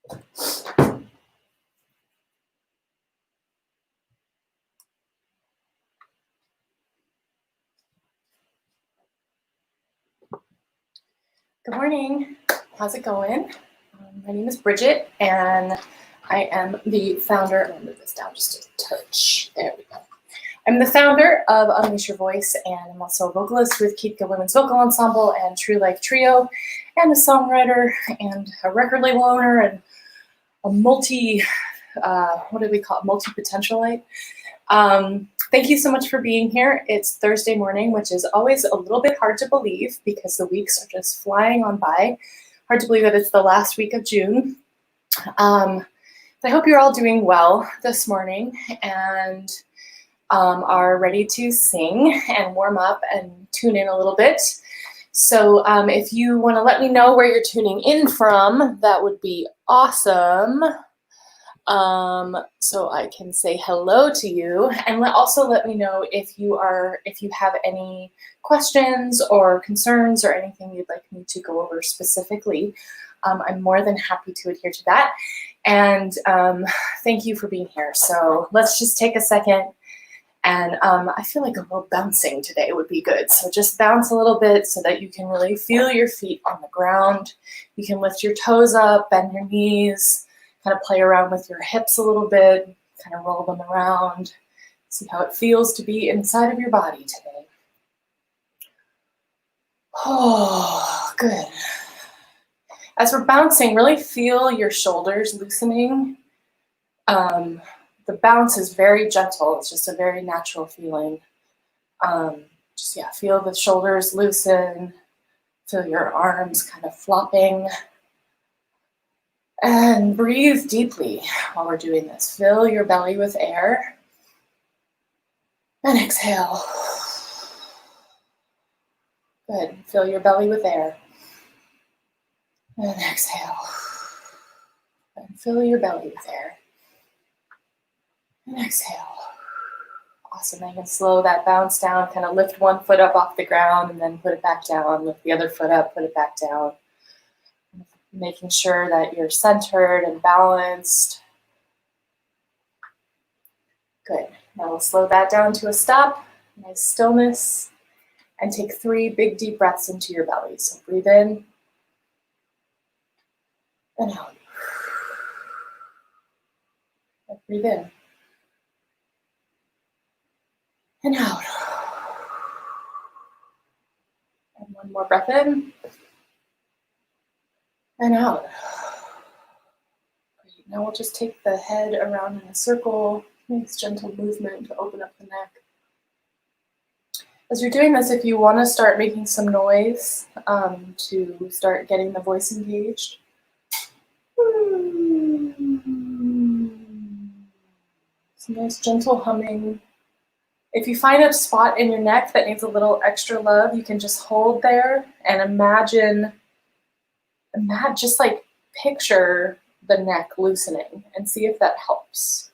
Good morning. How's it going? My name is Bridget, and I am the founder. I'm gonna move this down just a touch. There we go. I'm the founder of Unleash Your Voice, and I'm also a vocalist with Keep Good Women's Vocal Ensemble and True Life Trio, and a songwriter and a record label owner and a multi-potentialite. Thank you so much for being here. It's Thursday morning, which is always a little bit hard to believe because the weeks are just flying on by. Hard to believe that it's the last week of June. I hope you're all doing well this morning and are ready to sing and warm up and tune in a little bit. So if you want to let me know where you're tuning in from, that would be awesome. So I can say hello to you, and also let me know if you have any questions or concerns or anything you'd like me to go over specifically. I'm more than happy to adhere to that. And thank you for being here. So let's just take a second. And I feel like a little bouncing today would be good. So just bounce a little bit so that you can really feel your feet on the ground. You can lift your toes up, bend your knees, kind of play around with your hips a little bit, kind of roll them around. See how it feels to be inside of your body today. Oh, good. As we're bouncing, really feel your shoulders loosening. The bounce is very gentle. It's just a very natural feeling. Feel the shoulders loosen. Feel your arms kind of flopping. And breathe deeply while we're doing this. Fill your belly with air. And exhale. Good. Fill your belly with air. And exhale. And fill your belly with air. And exhale. Awesome. I can slow that bounce down, kind of lift one foot up off the ground and then put it back down. Lift the other foot up, put it back down. Making sure that you're centered and balanced. Good. Now we'll slow that down to a stop. Nice stillness. And take 3 big deep breaths into your belly. So breathe in and out. And breathe in and out. And one more breath in and out. Great. Now we'll just take the head around in a circle. Nice gentle movement to open up the neck. As you're doing this, if you want to start making some noise to start getting the voice engaged. Some nice gentle humming. If you find a spot in your neck that needs a little extra love, you can just hold there and imagine just like picture the neck loosening and see if that helps.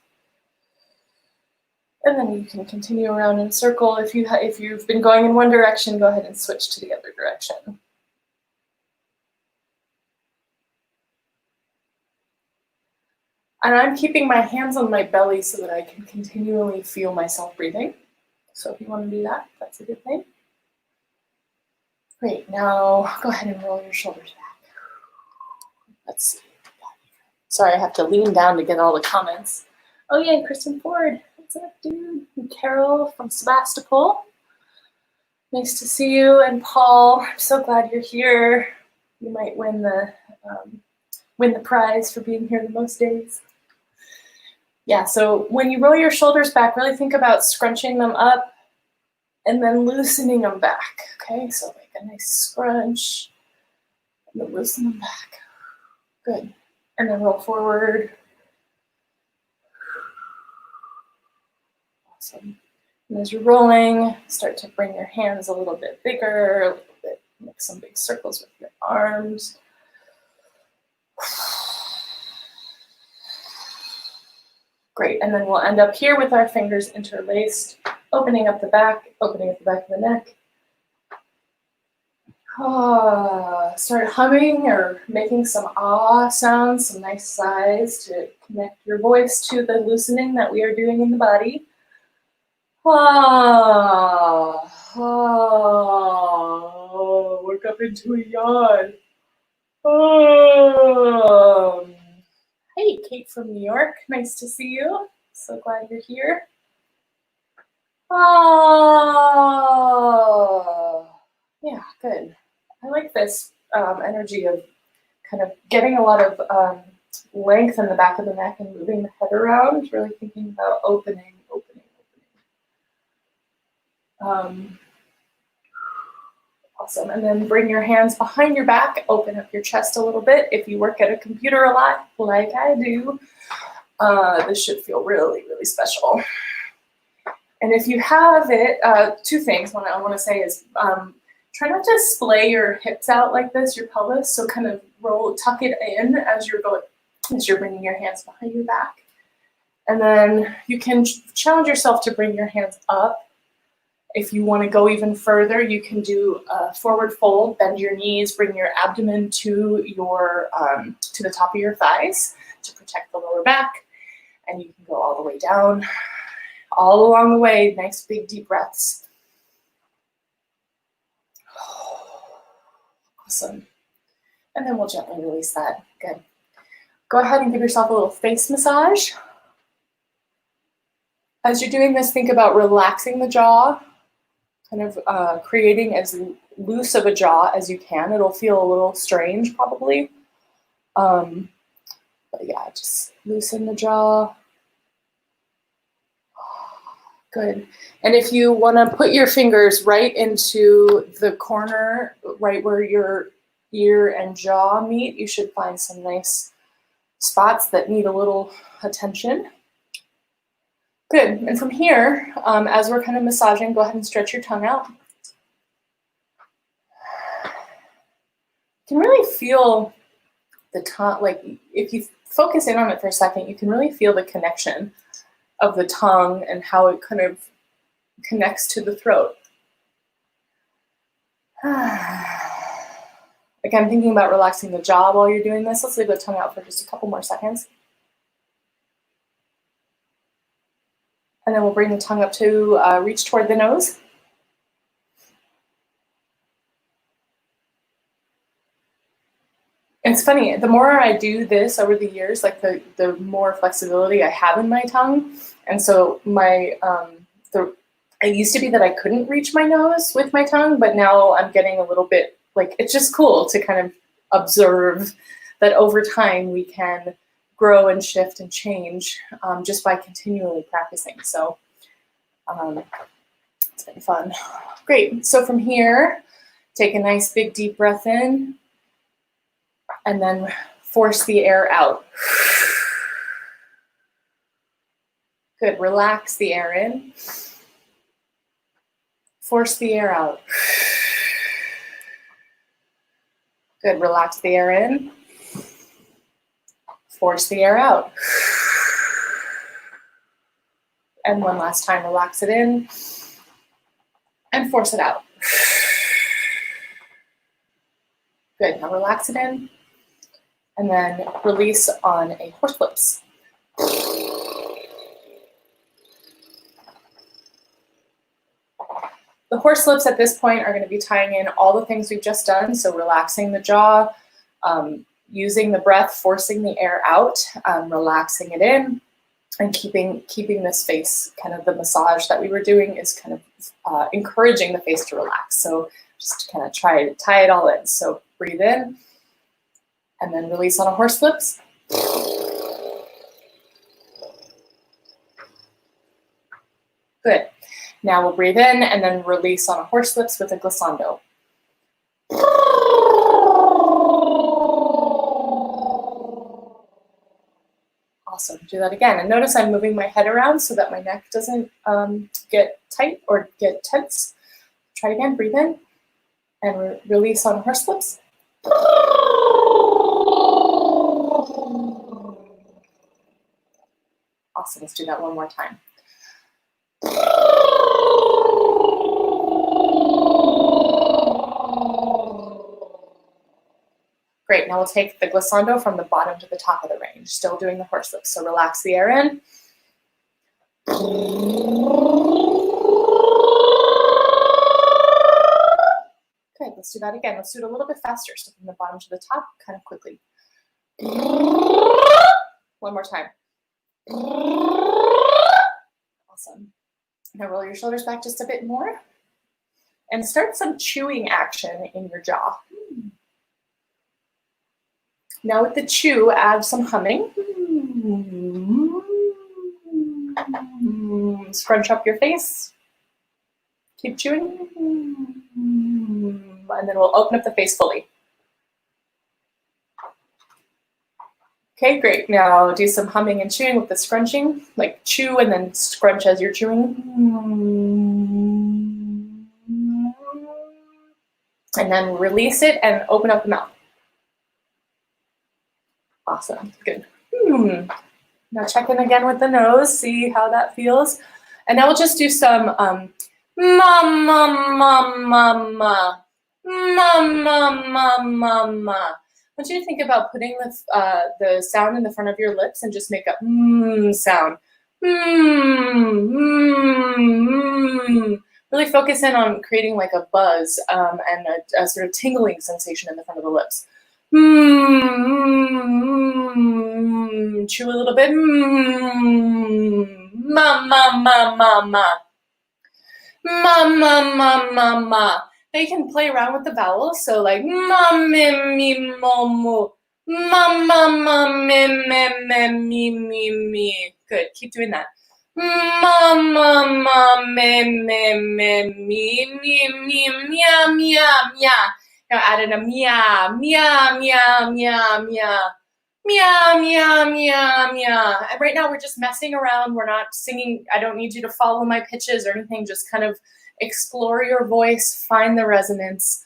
And then you can continue around in a circle. If you've been going in one direction, go ahead and switch to the other direction. And I'm keeping my hands on my belly so that I can continually feel myself breathing. So if you want to do that, that's a good thing. Great, now go ahead and roll your shoulders back. Let's see. Sorry, I have to lean down to get all the comments. Oh yeah, Kristen Ford. What's up, dude? And Carol from Sebastopol. Nice to see you. And Paul, I'm so glad you're here. You might win the prize for being here the most days. Yeah, so when you roll your shoulders back, really think about scrunching them up and then loosening them back. Okay, so like a nice scrunch and then loosen them back. Good. And then roll forward. Awesome. And as you're rolling, start to bring your hands a little bit bigger, a little bit, make some big circles with your arms. Great, and then we'll end up here with our fingers interlaced, opening up the back of the neck. Start humming or making some ah sounds, some nice sighs to connect your voice to the loosening that we are doing in the body. Ah, ah, work up into a yawn. Hey, Kate from New York, nice to see you. So glad you're here. Yeah, good. I like this energy of kind of getting a lot of length in the back of the neck and moving the head around, really thinking about opening. Awesome. And then bring your hands behind your back, open up your chest a little bit. If you work at a computer a lot, like I do, this should feel really, really special. And if you have it, two things I want to say is try not to splay your hips out like this, your pelvis. So kind of tuck it in as you're bringing your hands behind your back. And then you can challenge yourself to bring your hands up. If you want to go even further, you can do a forward fold, bend your knees, bring your abdomen to the top of your thighs to protect the lower back. And you can go all the way down, all along the way. Nice big deep breaths. Awesome. And then we'll gently release that. Good. Go ahead and give yourself a little face massage. As you're doing this, think about relaxing the jaw, kind of creating as loose of a jaw as you can. It'll feel a little strange probably. But yeah, just loosen the jaw. Good. And if you want to put your fingers right into the corner, right where your ear and jaw meet, you should find some nice spots that need a little attention. Good. And from here, as we're kind of massaging, go ahead and stretch your tongue out. You can really feel the tongue, like if you focus in on it for a second, you can really feel the connection of the tongue and how it kind of connects to the throat. Again, thinking about relaxing the jaw while you're doing this. Let's leave the tongue out for just a couple more seconds. And then we'll bring the tongue up to reach toward the nose. It's funny, the more I do this over the years, like the more flexibility I have in my tongue. And so it used to be that I couldn't reach my nose with my tongue, but now I'm getting a little bit, like, it's just cool to kind of observe that over time we can grow and shift and change just by continually practicing. So it's been fun. Great, so from here, take a nice big deep breath in and then force the air out. Good, relax the air in. Force the air out. Good, relax the air in. Force the air out. And one last time, relax it in and force it out. Good, now relax it in and then release on a horse flips. The horse flips at this point are going to be tying in all the things we've just done. So relaxing the jaw, using the breath, forcing the air out, relaxing it in, and keeping this face, kind of the massage that we were doing is kind of encouraging the face to relax. So just to kind of try to tie it all in. So breathe in and then release on a horse flips. Good. Now we'll breathe in and then release on a horse flips with a glissando. Awesome. Do that again. And notice I'm moving my head around so that my neck doesn't get tight or get tense. Try it again. Breathe in and release on horse flips. Awesome. Let's do that one more time. now we'll take the glissando from the bottom to the top of the range, still doing the horse lips. So relax the air in. Okay, let's do that again. Let's do it a little bit faster. So from the bottom to the top, kind of quickly. One more time. Awesome. Now roll your shoulders back just a bit more and start some chewing action in your jaw. Now with the chew, add some humming. Scrunch up your face. Keep chewing. And then we'll open up the face fully. Okay, great. Now do some humming and chewing with the scrunching, like chew and then scrunch as you're chewing. And then release it and open up the mouth. Awesome, good. Now check in again with the nose, see how that feels. And now we'll just do some ma, ma, ma, ma, ma. Ma, ma, ma, ma, ma. I want you to think about putting the sound in the front of your lips and just make a sound. Really focus in on creating like a buzz and a sort of tingling sensation in the front of the lips. Chew a little bit. Ma, ma, ma, ma, ma. Ma, ma, ma, ma, ma. They can play around with the vowels, so like ma, me, me, mo, mo. Ma, ma, ma, me, me, me, me, me, me. Good, keep doing that. Ma, ma, ma, me, me, me, me, me, me, mia, mia, mia. Now add in a mia, mia, mia, mia, mia. Meow, meow, meow, meow. And right now we're just messing around. We're not singing. I don't need you to follow my pitches or anything. Just kind of explore your voice, find the resonance.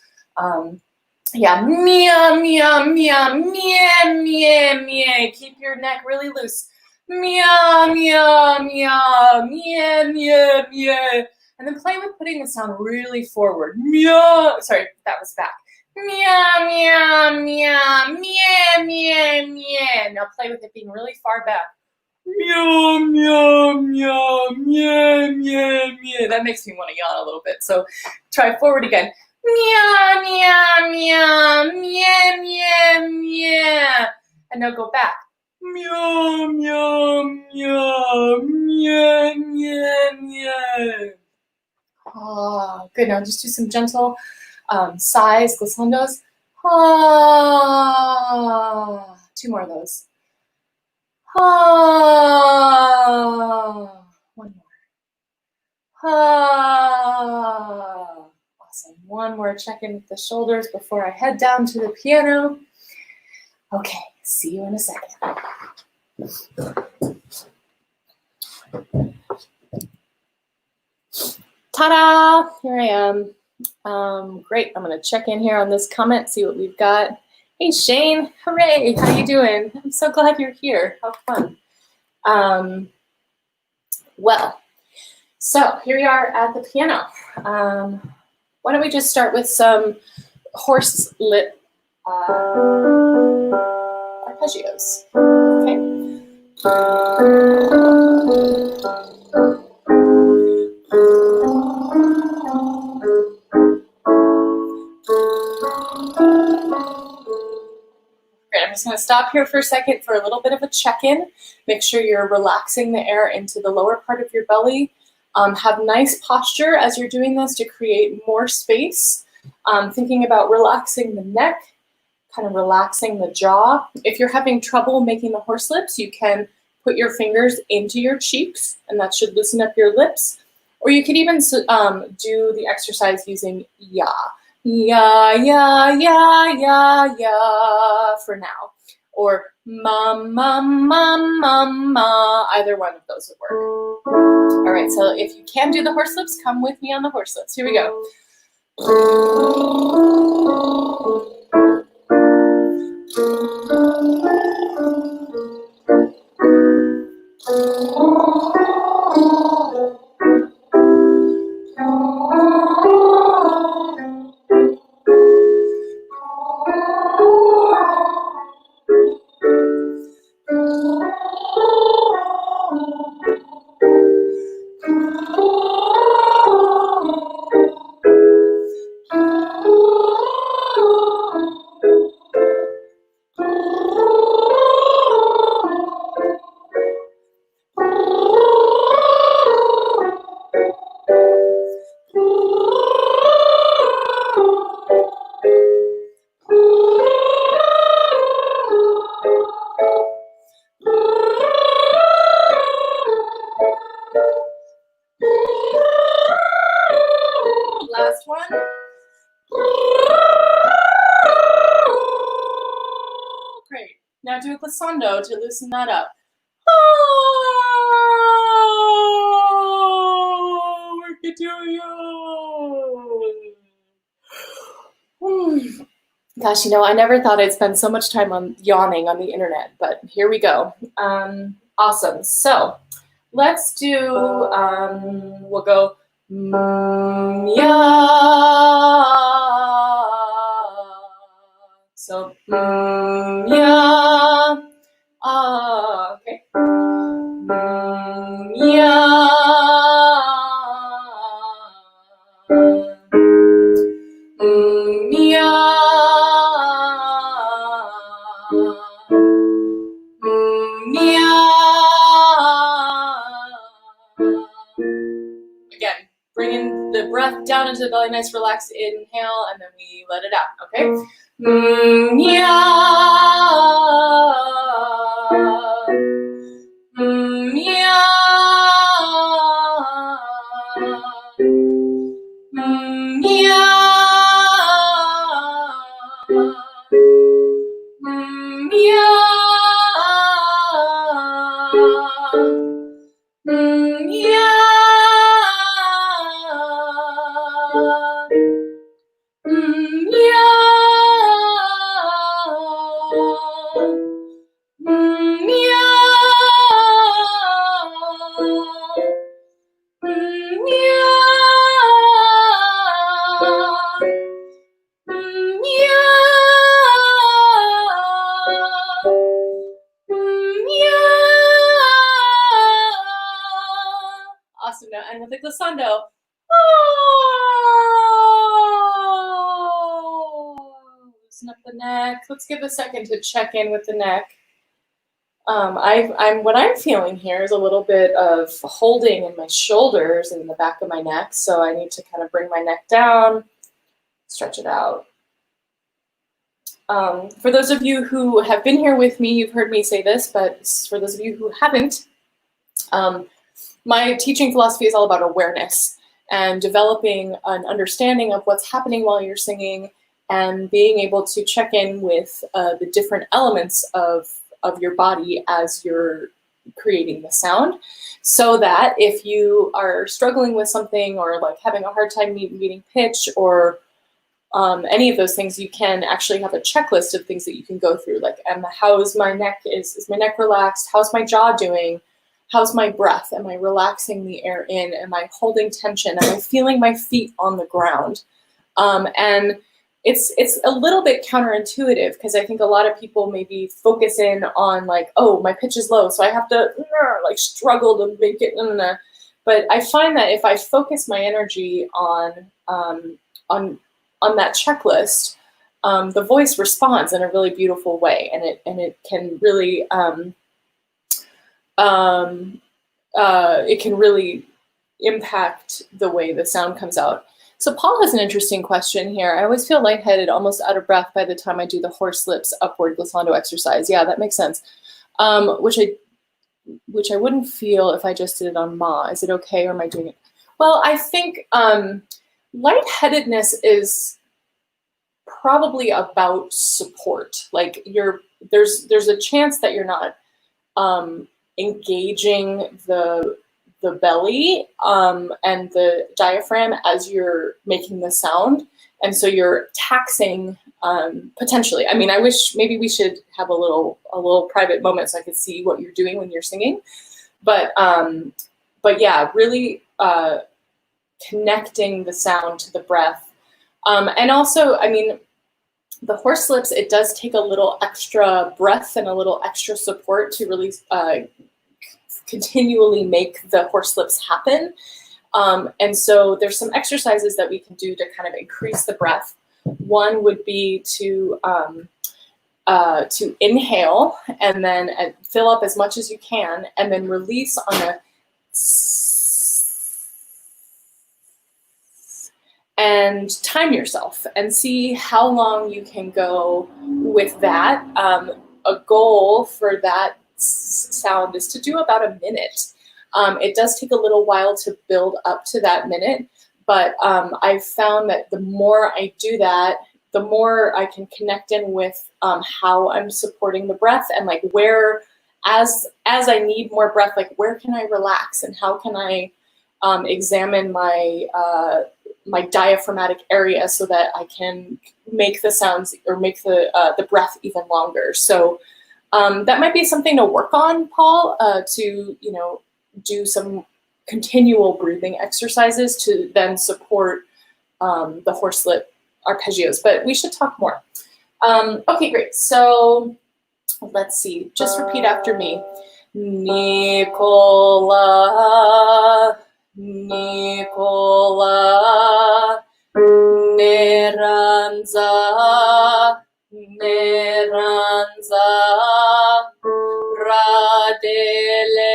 Yeah, meow, meow, meow, meow, meow, meow. Keep your neck really loose. Meow, meow, meow, meow, meow, meow. And then play with putting the sound really forward. Meow. Sorry, that was back. Meow, meow, meow, meow, meow, meow. Now play with it being really far back. Meow, meow, meow, meow, meow, meow. That makes me want to yawn a little bit. So try forward again. Meow, meow, meow, meow, meow, meow. And now go back. Meow, meow, meow, meow, meow, meow. Oh, good. Now just do some gentle sighs, glissandos. Ah, two more of those. Ah, one more. Ah, awesome. One more check in with the shoulders before I head down to the piano. Okay, see you in a second. Ta-da! Here I am. Great. I'm going to check in here on this comment, see what we've got. Hey, Shane. Hooray. How you doing? I'm so glad you're here. How fun. Well, so here we are at the piano. Why don't we just start with some horse lip arpeggios. Okay. I'm just going to stop here for a second for a little bit of a check-in. Make sure you're relaxing the air into the lower part of your belly. Have nice posture as you're doing this to create more space. Thinking about relaxing the neck, kind of relaxing the jaw. If you're having trouble making the horse lips, you can put your fingers into your cheeks, and that should loosen up your lips. Or you could even do the exercise using ya. Ya, ya, ya, ya, ya for now. Or ma, ma, ma, ma, ma. Either one of those would work. All right, so if you can do the horse lips, come with me on the horse lips. Here we go. great. Now do a glissando to loosen that up. Oh, work it to you. Gosh, you know, I never thought I'd spend so much time on yawning on the internet, but here we go. Awesome. So let's do, we'll go, yeah. So, yeah. Okay. Yeah. Again, bringing the breath down into the belly, nice relaxed inhale, and then we let it out, okay? Awesome. Now end with a glissando. Loosen up the neck. Let's give a second to check in with the neck. What I'm feeling here is a little bit of holding in my shoulders and in the back of my neck. So I need to kind of bring my neck down, stretch it out. For those of you who have been here with me, you've heard me say this, but for those of you who haven't, my teaching philosophy is all about awareness and developing an understanding of what's happening while you're singing and being able to check in with the different elements of your body as you're creating the sound, so that if you are struggling with something or like having a hard time meeting pitch or any of those things, you can actually have a checklist of things that you can go through. Like, how's my neck? Is my neck relaxed? How's my jaw doing? How's my breath? Am I relaxing the air in? Am I holding tension? Am I feeling my feet on the ground? And it's a little bit counterintuitive because I think a lot of people maybe focus in on like, oh, my pitch is low, so I have to like struggle to make it. But I find that if I focus my energy on that checklist, the voice responds in a really beautiful way, and it can really it can really impact the way the sound comes out. So Paul has an interesting question here. I always feel lightheaded, almost out of breath by the time I do the horse lips upward glissando exercise. Yeah, that makes sense. Which I wouldn't feel if I just did it on Ma. Is it okay, or am I doing it? Well, I think lightheadedness is probably about support. Like there's a chance that you're not engaging the belly and the diaphragm as you're making the sound, and so you're taxing potentially. I mean, I wish maybe we should have a little private moment so I could see what you're doing when you're singing, but yeah, really connecting the sound to the breath, and also, I mean, the horse lips, it does take a little extra breath and a little extra support to really continually make the horse lips happen. And so there's some exercises that we can do to kind of increase the breath. One would be to inhale and then fill up as much as you can, and then release on a and time yourself and see how long you can go with that. A goal for that sound is to do about a minute. It does take a little while to build up to that minute, but I've found that the more I do that, the more I can connect in with how I'm supporting the breath, and like where, as I need more breath, like where can I relax, and how can I examine my my diaphragmatic area so that I can make the sounds or make the breath even longer. So that might be something to work on, Paul, to do some continual breathing exercises to then support the horse lip arpeggios. But we should talk more. Okay, great. So let's see. Just repeat after me. Nicola, Nicola, Neranza, Neranza, Radele,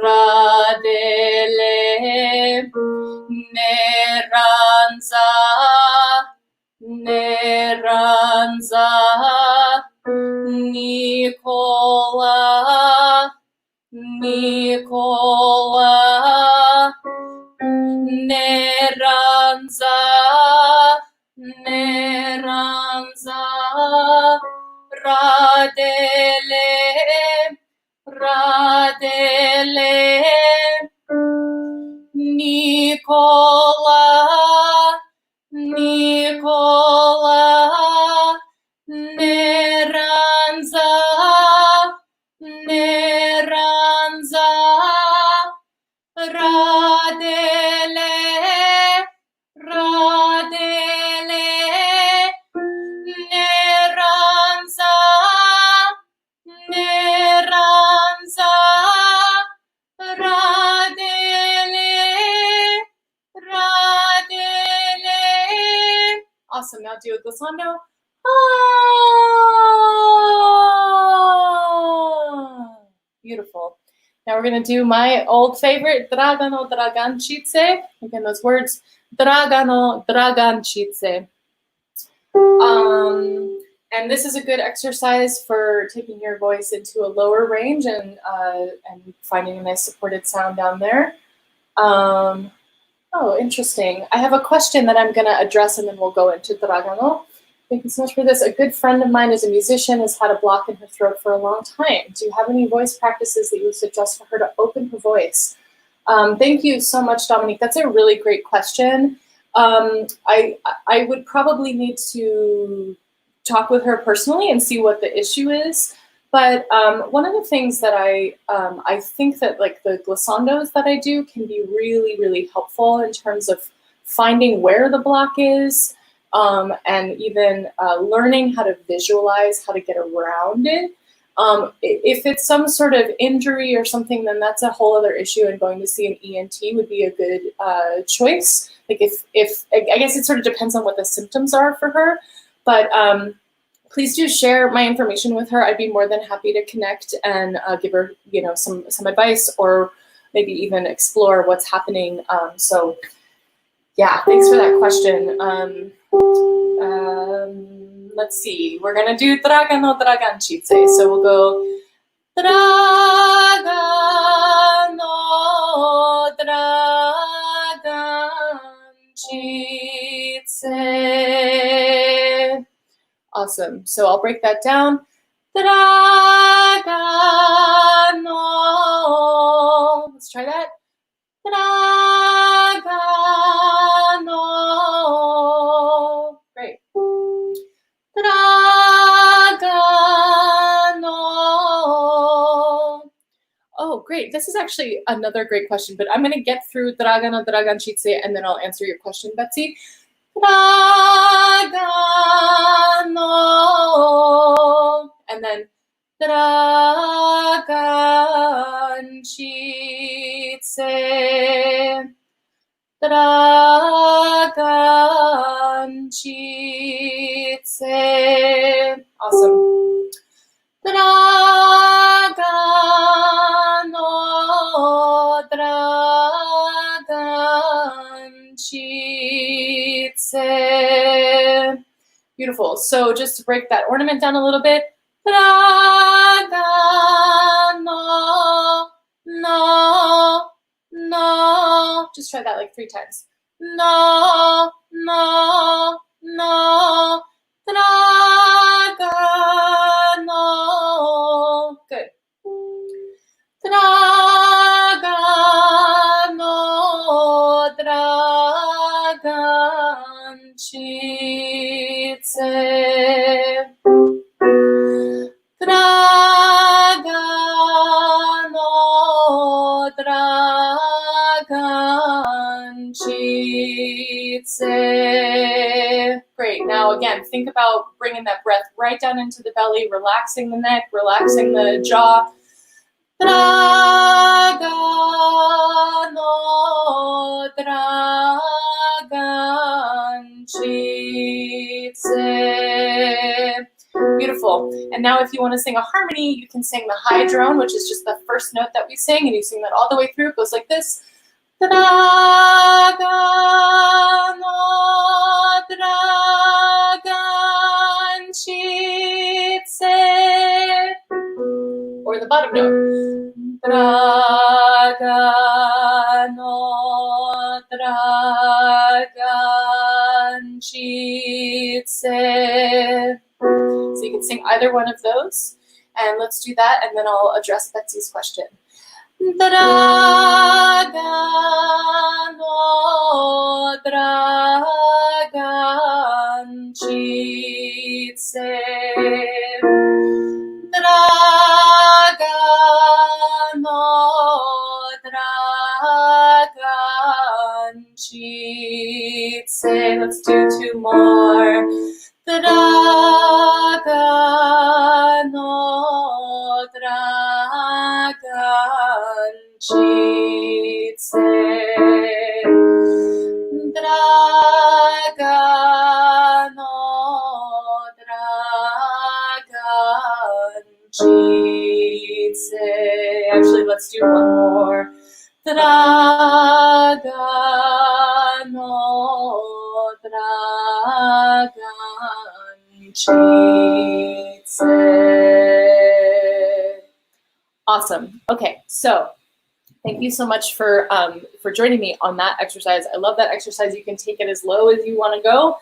Radele, Neranza, Neranza, Nicola, Nicola, Neranza, Neranza, Radele, Radele, Nicola, Nicola, Neranza, Neranza, Radele, Radele, Neranza, Neranza, Radele, Radele. Awesome. Now do a glissando. Ah. Beautiful. Now we're going to do my old favorite, Dragano Dragancice. Again, those words, Dragano Dragancice. And this is a good exercise for taking your voice into a lower range and finding a nice supported sound down there. Oh, interesting. I have a question that I'm going to address, and then we'll go into Dragano. Thank you so much for this. A good friend of mine is a musician, has had a block in her throat for a long time. Do you have any voice practices that you would suggest for her to open her voice? Thank you so much, Dominique. That's a really great question. I would probably need to talk with her personally and see what the issue is. But one of the things that I think that like the glissandos that I do can be really, really helpful in terms of finding where the block is, and even learning how to visualize how to get around it. If it's some sort of injury or something, then that's a whole other issue, and going to see an ENT would be a good choice. Like if I guess it sort of depends on what the symptoms are for her, but please do share my information with her. I'd be more than happy to connect and give her, some advice, or maybe even explore what's happening. So yeah, thanks for that question. Let's see, we're gonna do Dragano Dragancice. So we'll go Dragano Dragancice. Awesome. So I'll break that down. Dragano. Let's try that. Dragano. Great. Dragano. Oh, great. This is actually another great question, but I'm going to get through Dragano Dragancice and then I'll answer your question, Betsy. Dragano. And then Dragancice. Dragancice. Awesome. Dragano, Dragancice. Beautiful. So just to break that ornament down a little bit. Dragano, no, no. Just try that like 3 times. No, no, no, draga, no. Good. Draga, no, dragančice. Dragano, dragančice. Great. Now again, think about bringing that breath right down into the belly, relaxing the neck, relaxing the jaw. Dragano, dragančice. Beautiful. And now if you want to sing a harmony, you can sing the high drone, which is just the first note that we sing, and you sing that all the way through. It goes like this. Dragano, dragančice. Or the bottom note. Dragano, dragančice. So you can sing either one of those, and let's do that, and then I'll address Betsy's question. Dragano, dragančice. Dragano, dragančice. Let's do two more. Dragano, dragančice. Dragano, dragančice. Actually, let's do one more. Dragano, dragančice. Awesome. Okay, so thank you so much for joining me on that exercise. I love that exercise. You can take it as low as you want to go.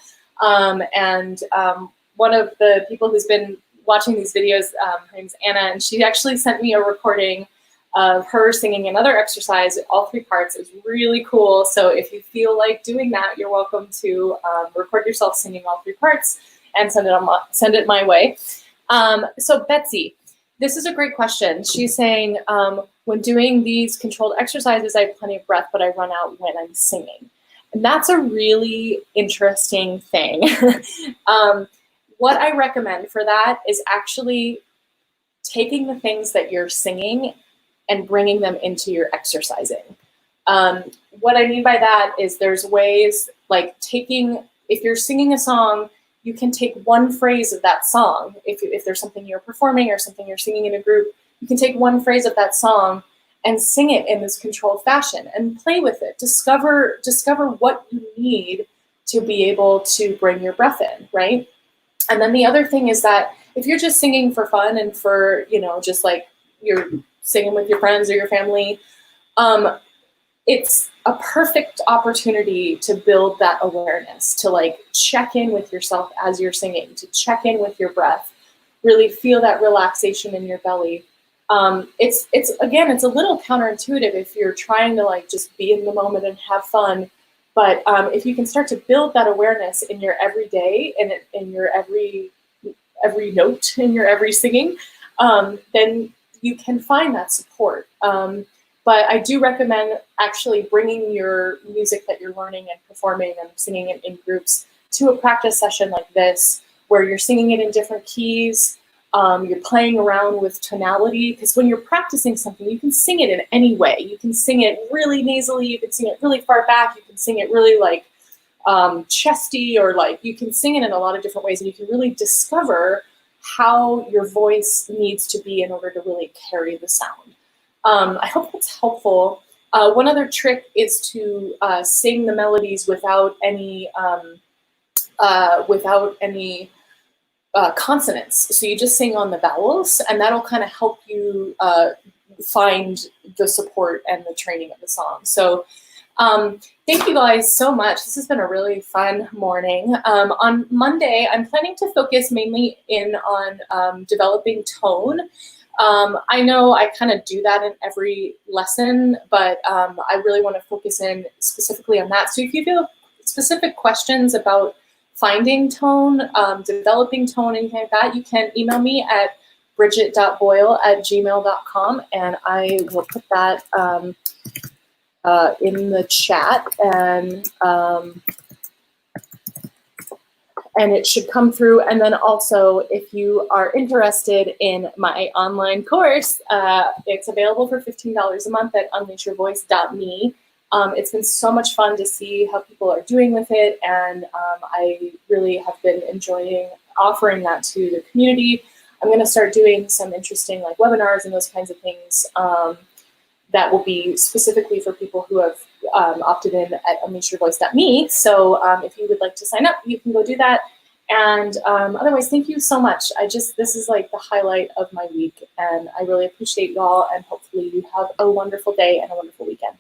One of the people who's been watching these videos, her name's Anna, and she actually sent me a recording of her singing another exercise, all three parts. It was really cool. So if you feel like doing that, you're welcome to record yourself singing all three parts and send it my way. So Betsy, this is a great question. She's saying, when doing these controlled exercises, I have plenty of breath, but I run out when I'm singing. And that's a really interesting thing. What I recommend for that is actually taking the things that you're singing and bringing them into your exercising. What I mean by that is there's ways like if you're singing a song, you can take one phrase of that song. If there's something you're performing or something you're singing in a group, you can take one phrase of that song and sing it in this controlled fashion and play with it. Discover what you need to be able to bring your breath in, right? And then the other thing is that if you're just singing for fun and for, just like you're singing with your friends or your family, it's a perfect opportunity to build that awareness, to like check in with yourself as you're singing, to check in with your breath, really feel that relaxation in your belly. It's a little counterintuitive if you're trying to like just be in the moment and have fun. But if you can start to build that awareness in your everyday and in your every note in your every singing, then you can find that support. But I do recommend actually bringing your music that you're learning and performing and singing it in groups to a practice session like this, where you're singing it in different keys, you're playing around with tonality, because when you're practicing something, you can sing it in any way. You can sing it really nasally, you can sing it really far back, you can sing it really like chesty, or like you can sing it in a lot of different ways, and you can really discover how your voice needs to be in order to really carry the sound. I hope that's helpful. One other trick is to sing the melodies without any consonants. So you just sing on the vowels, and that'll kind of help you find the support and the training of the song. So Thank you guys so much. This has been a really fun morning. On Monday, I'm planning to focus mainly in on developing tone. I know I kind of do that in every lesson, but I really want to focus in specifically on that. So if you have specific questions about finding tone, developing tone, anything like that, you can email me at briget.boyle@gmail.com, and I will put that in the chat, and it should come through. And then also, if you are interested in my online course, it's available for $15 a month at unleashyourvoice.me. It's been so much fun to see how people are doing with it, and I really have been enjoying offering that to the community. I'm going to start doing some interesting like webinars and those kinds of things that will be specifically for people who have opted in at unleashyourvoice.me. So if you would like to sign up, you can go do that. And otherwise, thank you so much. This is like the highlight of my week, and I really appreciate y'all, and hopefully you have a wonderful day and a wonderful weekend.